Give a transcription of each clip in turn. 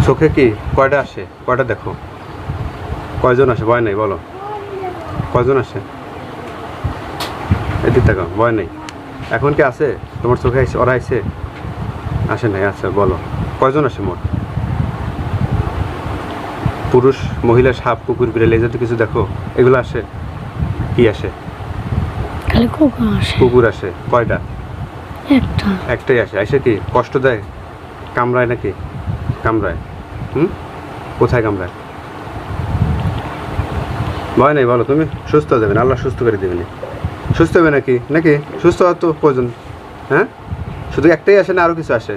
চোখে কি কয়টা আসে? কয়টা দেখো? কয়জন আসে? ভয় নেই বলো, কয়জন আসে? এদিক তাকাও, ভয় নেই। এখন কি আছে তোমার চোখে? আসে? ওরা আসে? আসে নাই? আচ্ছা বলো, কয়জন আসে মোট? পুরুষ, মহিলা, সাপ, কুকুর, বিড়াল, এই জাতীয় কিছু দেখো? এগুলো আসে? কি আসে? খালি কুকুর আসে। কুকুর আসে? কয়টা? একটা। একটাই আসে। আসে কি কষ্ট দেয়? কামড়ায় নাকি? কামড়ায়? কোথায় কামড়ায়? ভয় নেই বলো, তুমি সুস্থ হয়ে যাবেন, আল্লাহ সুস্থ করে দেবেন। সুস্থ হবে নাকি? নাকি সুস্থ হওয়ার তো প্রয়োজন? হ্যাঁ, শুধু একটাই আসে না আরও কিছু আসে?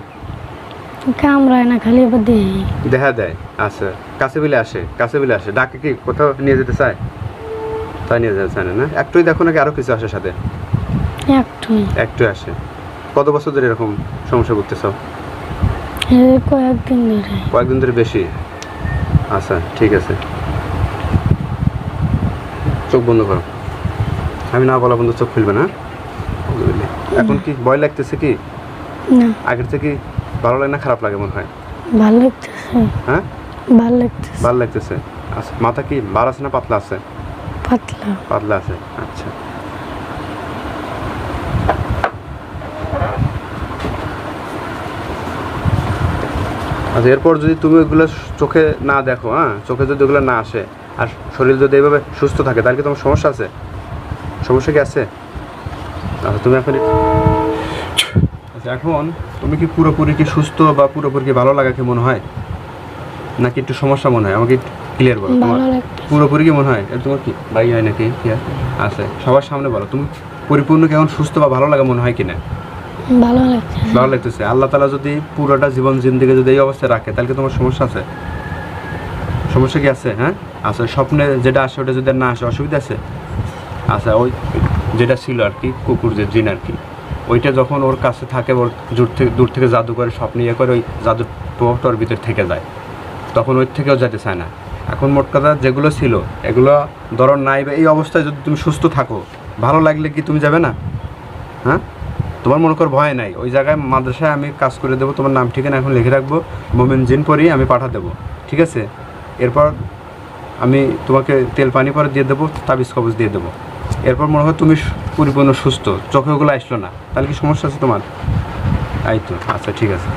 কামড়ায় না, খালি আবার দেই। দেখা দেয়? আচ্ছা, কাছে বিলে আসে? কাছে বিলে আসে? ডাকে কি কোথাও নিয়ে যেতে চায়? তাই নিয়ে যেতে চায় না? না একটুই দেখো নাকি আরও কিছু আসে সাথে? একটুই। একটু আসে। কত বছর ধরে এরকম সমস্যা ভুগতেছ? কয়েকদিন ধরে। কয়েকদিন ধরে? বেশি? আচ্ছা ঠিক আছে, চোখ বন্ধ করো। আমি না বলা বন্ধু চোখ খুলবে না। এখন কি ভয় লাগতেছে কি? না। আগের থেকে ভালো লাগে না খারাপ লাগে মনে হয়? ভালো লাগতেছে। হ্যাঁ, ভালো লাগতেছে। ভালো লাগতেছে। আচ্ছা, মাথা কি বার আছে না পাতলা আছে? পাতলা। পাতলা আছে। আচ্ছা, আচ্ছা এরপর যদি তুমি ওইগুলো চোখে না দেখো, হ্যাঁ, চোখে যদি ওগুলো না আসে আর শরীর যদি এইভাবে সুস্থ থাকে, তাহলে কি তোমার সমস্যা আছে? সমস্যা কি আছে? আচ্ছা তুমি এখন আচ্ছা এখন তুমি কি পুরোপুরি কি সুস্থ বা পুরোপুরি কি ভালো লাগা কি মনে হয়, নাকি একটু সমস্যা মনে হয়? আমাকে একটু ক্লিয়ার বলো। তোমার ভালো লাগতেছে। পুরোপুরি কি মনে হয়? তোমার কি ভাই হয় নাকি কি আছে? সবার সামনে বলো, তুমি পরিপূর্ণ কেমন সুস্থ বা ভালো লাগা মনে হয় কিনা? ভালো লাগতেছে। ভালো লাগতেছে। আল্লাহ তাআলা যদি পুরোটা জীবন জিন্দেগি যদি এই অবস্থায় রাখে, তাহলে কি তোমার সমস্যা আছে? সমস্যা কি আছে? হ্যাঁ, আচ্ছা স্বপ্নে যেটা আসে ওটা যদি না আসে অসুবিধা আছে? আচ্ছা ওই যেটা ছিল আর কি, কুকুর যে জিন আর কি, ওইটা যখন ওর কাছে থাকে, ওর দূর থেকে জাদু করে স্বপ্নে ইয়ে করে, ওই জাদুর প্রভাবটা ওর ভিতরে থেকে যায়, তখন ওই থেকেও যেতে চায় না। এখন মোট কথা যেগুলো ছিল এগুলো ধরো নাই, বা এই অবস্থায় যদি তুমি সুস্থ থাকো, ভালো লাগলে কি তুমি যাবে না? হ্যাঁ, তোমার মনে কর ভয় নাই, ওই জায়গায় মাদ্রাসায় আমি কাজ করে দেবো, তোমার নাম ঠিকানা এখন লিখে রাখবো, মোমিন জিন পরেই আমি পাঠা দেবো, ঠিক আছে? এরপর আমি তোমাকে তেল পানি পরে দিয়ে দেবো, তাবিজ কবজ দিয়ে দেবো। এরপর মনে হয় তুমি পরিপূর্ণ সুস্থ, চোখে ওগুলো আসলো না, তাহলে কি সমস্যা আছে তোমার? এই তো, আচ্ছা ঠিক আছে।